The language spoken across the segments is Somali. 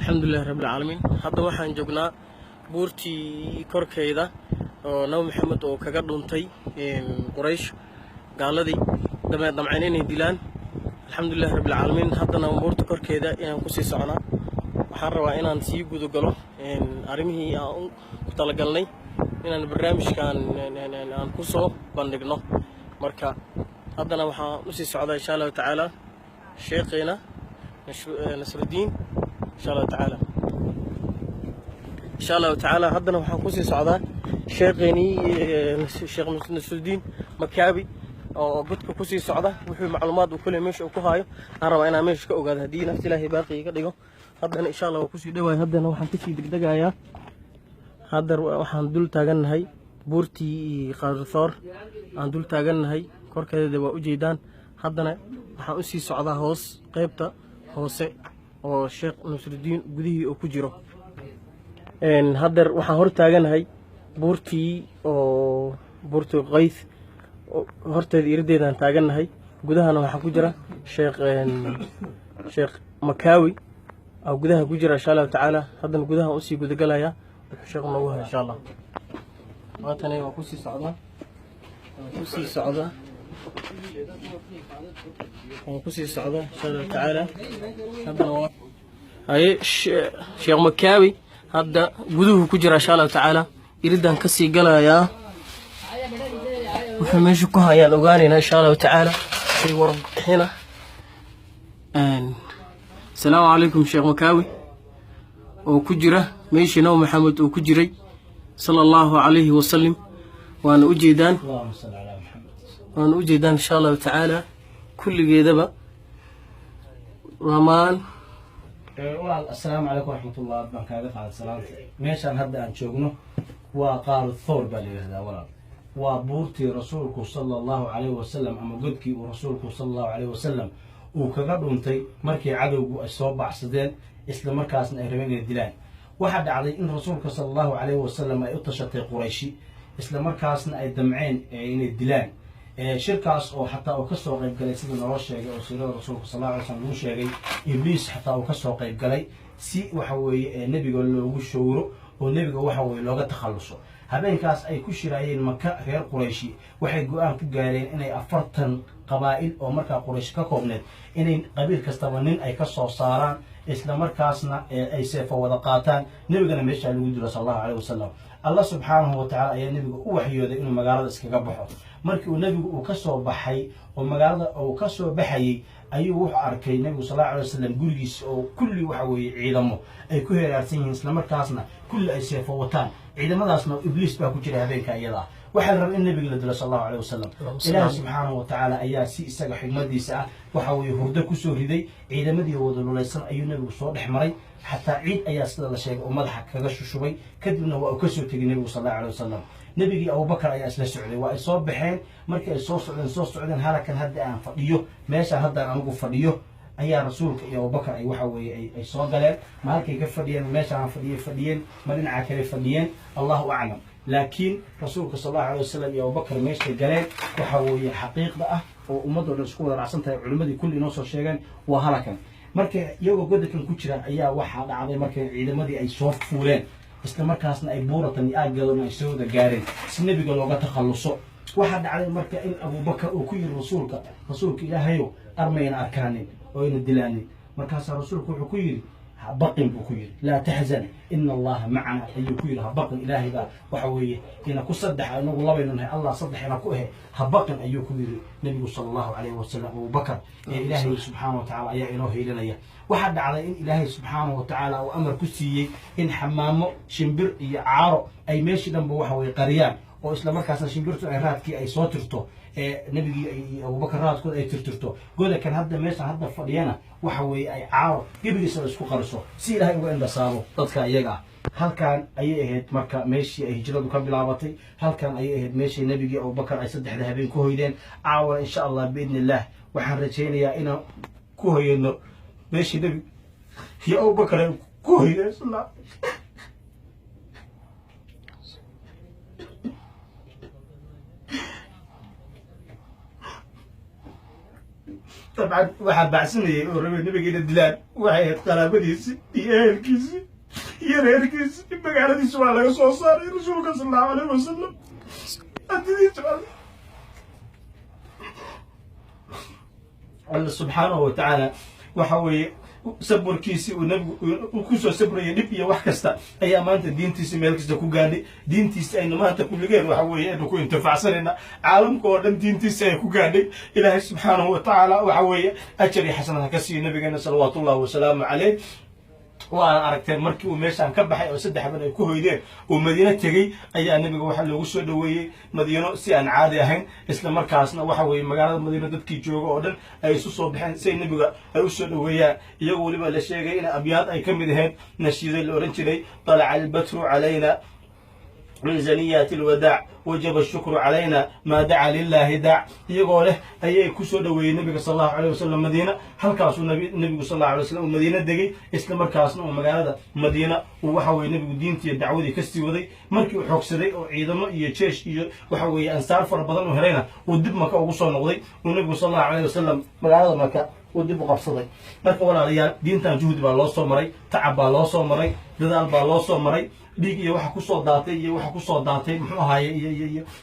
الحمد لله رب العالمين. هذا waxaan joognaa buurtii korkeeda oo Nabi Maxamed oo kaga dhuntay Quraysh gaaladii damceen inay dilaan. alxamdulillaah rabbil caalamiin. haddana buurta korkeeda inaan ku sii socnaa waxaan rabaa inaan sii gudo galo arrimihii aan ku talagalnay inaan barnaamijkan aan ku soo bandhigno. marka haddana waxaan u sii socdaa insha Allah tacaala sheekheena Nasruddin إن شاء الله تعالى هذا وحنكوسي سعداء شيخني الشيخ نصر الدين مكابي أو قلت كوسي سعداء وحي معلومات وكل مش وكهايو أنا وأنا مش كأوجد هدي نفس الله باقي كده هذا إن شاء الله وكوسي دواء هذا وحنكوسي دقيقة يا هذا وحندول تاجن هاي بورتي قارثار عندول تاجن هاي كور كده دواء وجيدان هذا وحنكوسي سعداء هوس قيبته هوسه oo Sheekh Nasruddin gudihii oo ku jiro hadda waxaan hor taaganahay buurtii Qays horteeda irdeedaan taaganahay gudahana waxa ku jira Sheekh Makawi oo gudaha ku jira insha Allah tacaala haddana gudaha u sii gudagalaya Sheekh noogu insha Allah waatana waa ku sii socdaa إن شاء الله تعالى هذا هاي شيخ مكاوي هذا جذوه كجرا إن شاء الله تعالى يريد أن كسي قلا يا وحميش كها يا لوغانينا إن شاء الله تعالى في ورب هنا السلام عليكم شيخ مكاوي وكجرا ماشي نو محمد وكجري صلى الله عليه وسلم وأنا أجيدان وأنا أجيدان إن شاء الله تعالى كل جيدبا رمان السلام عليكم ورحمة الله وبركاته. على السلام ماشان هبدأ أن شوقنا وقال الثور بالي هذا ولا وبورتي رسولك صلى الله عليه وسلم أما قدك ورسولك صلى الله عليه وسلم وكقدرنتي مركي عدو الصواب عصدين إسلام مركزنا إيراني الدلان واحد علي إن رسولك صلى الله عليه وسلم يطشت قريشي إسلام مركزنا أي دمعين إن الدلان شركاس أو حتى أو كسر قيب قلي سيد الرشة أو سيد الرسول صلى الله عليه وسلم وشيء إبليس حتى أو كسر قيب قلي سي وحوي النبي قال له وشوره والنبي قال وحوي لقى تخلصه هبين كاس أي كشري أي مكة غير قريشي وحي قام كجارين إن أفرتن قبائل أو مركز قريش كقومنت إن قبيل كستوانين أي كسر صاران إسلام مركزنا أي سيف وذقاتان نبي قال مشى الوجود صلى الله عليه وسلم الله سبحانه وتعالى يا نبي وحي يده إنه مجال إسكجبحه markii uu nabigu uu ka soo baxay oo magaalada uu ka soo baxayay ayuu wuxuu arkay nabigu sallallahu alayhi wasallam gurigiisa oo kulli waxa weeye ciidamo ay ku heeraarsan yihiin isla markaasna kulli ay seefo wataan ciidamadaasna ibliis baa ku jira habeenka iyada waxa la rabay in nabiga la dilo sallallahu alayhi wasallam ilaahay subhanahu wa ta'ala ayaa si isaga xigmadiisa ah waxa weeye hurdo ku soo riday ciidamadii wada lulaysan ayuu nabigu soo dhex حتى عيد أي أصل الشيء ومضحك كذا شوي كذبنا وأكسر تجي النبي صلى الله عليه وسلم نبي أبو بكر أي أصل السعودي وإصاب بحين مركز صوص سعودي هذا كان هذا عن فديه ماشى هذا عن أبو فديه أي رسولك يا أبو بكر أي وحوي أي صاد قال ما هيك يكفدين ماشى عن فديين مرين عكري فديين الله أعلم لكن رسولك صلى الله عليه وسلم يا أبو بكر ماشى قال وحوي حقيقة بقى ومضوا الرسول رعسنتها علماء كل نص شيئا وهلكا marka iyagoo godakan ku jira ayaa waxa dhacday markay ciidamadii ay soo fuuleen isla markaasna ay buuratan aaggadona ay soo gaareen si nabiga looga takhaluso waxa dhacday marka in Abu Bakar uu ku yiri rasuulka Ilaahayo armayna arkaanin oo ina dilaanin markaas rasuulku wuxuu ku yiri بقين بكوير لا تحزن إن الله معنا أيكوير هبقن إلهي بقى وحويه إن كصدح أنه الله بيننا الله صدح إن كوه هبقن أيكوير نبي صلى الله عليه وسلم أبو بكر إلهي سبحانه وتعالى يا إله إلنا وحد على إن إلهي سبحانه وتعالى وأمر كسي إن حمامه شنبر يعار أي ماشي دم بوحوي قريان وإسلام مركز شنبرتو عرات كي أي صوترتو نبي أبو بكر رات كود أي ترترتو قول كان هذا ماشي هذا فضيانة وحوي أي عار قبل يسوي سكو قرصو سيرها يقول إن بصارو تذكر يجا هل كان أي إهد مركز ماشي أي هجرة قبل عبطي هل كان أي إهد ماشي نبي أبو بكر أي صدق ذهبين كوهيدين عاول إن شاء الله بإذن الله وحرجين يا إنا كوهيدين ماشي نبي يا أبو بكر كوهيدين صلى الله طبعا waxaa baacsanayay oo rabay nabigeena dilaan waxay ahayd qaraabadiisi iyo ehelkiisi iyo reerkiisi magaaladiisa waa laga soo saaray rasuulka sallallahu alayhi wasallam adidiisa Allah subhanahu wa ta'ala waxa weeye saburkiisi uu nabigu ku soo sabrayay dib iyo wax kasta ayaa maanta diintiisa meel kasta ku gaadhay diintiisa ayna maanta kulligeen waxa weeye inuu ku intifacsanayna caalamka oo dhan diintiisa ay ku gaadhay ilaahay subhanahu wa ta'ala waxa weeye ajri xasanada ka siiyo nabigeena sallallahu wasalaamu alayhi وأنا أركت مركي ومشان كبح أو سد حبنا يكوه يدين ومدينة تجي أي النبي وحلا وجسوا دوي مدينة سيان عادي هين إسلام مركزنا وحوي مجال مدينة دتكي جوجا أردن أي سوسو بحين سين النبي أي وجسوا دوي يقول ما لشيء جينا أبيات أي كم دهين نشيد الأورنجي طلع البتر علينا من زنيات الوداع وجب الشكر علينا ما دعا لله داع يقوله أي كسر دوي النبي صلى الله عليه وسلم مدينة هل كاسو النبي صلى الله عليه وسلم مدينة دقي إسلام مركزنا ومجال مدينة وحوي النبي دينتي الدعوة كستي وذي مركي وحكسري وعيدما يتشيش وحوي أنصار فربضان وهرينا ودب مكة وقصوا نقضي والنبي صلى الله عليه وسلم مجال مكة ودب قبصدي marka walaalayaal diintan juhdi baa loo soo maray tacab baa loo soo maray dadaal baa loo soo maray dhiig iyo waxa ku soo daatay muxuu ahaaye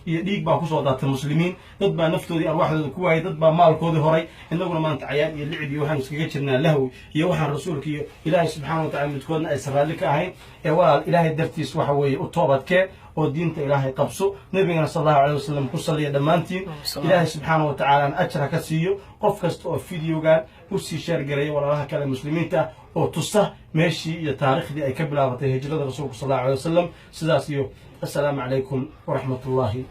iyo dhiig baa ku soo daatay muslimiin dad baa naftoodii arwaaxdooda ku waayay dad baa maalkoodii horay inaguna maanta cayaan iyo licib iyo waxaan iskaga jirnaa lahwi iyo waxaan rasuulka iyo ilaahay subxaanahu wa tacaala midkoodna ay saraalli ka ahayn ee walaal ilaahay dartiis waxa weeye u toobadkeen oo diinta ilaahay qabso nabigana sallallahu alayhi wasallam ku saliya dhamaantiin ilaahay subxaanahu wa tacaala ajra ka siiyo qof kasta oo fiidiyogan u sii sheer gareeyo walaalaha kale muslimiinta oo tusa meeshii iyo taariikhdii ay ka bilaabatay hijrada rasuulka sallallahu alayhi wasallam sidaas iyo assalaamu calaykum waraxmatullaahi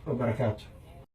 wabarakaatuh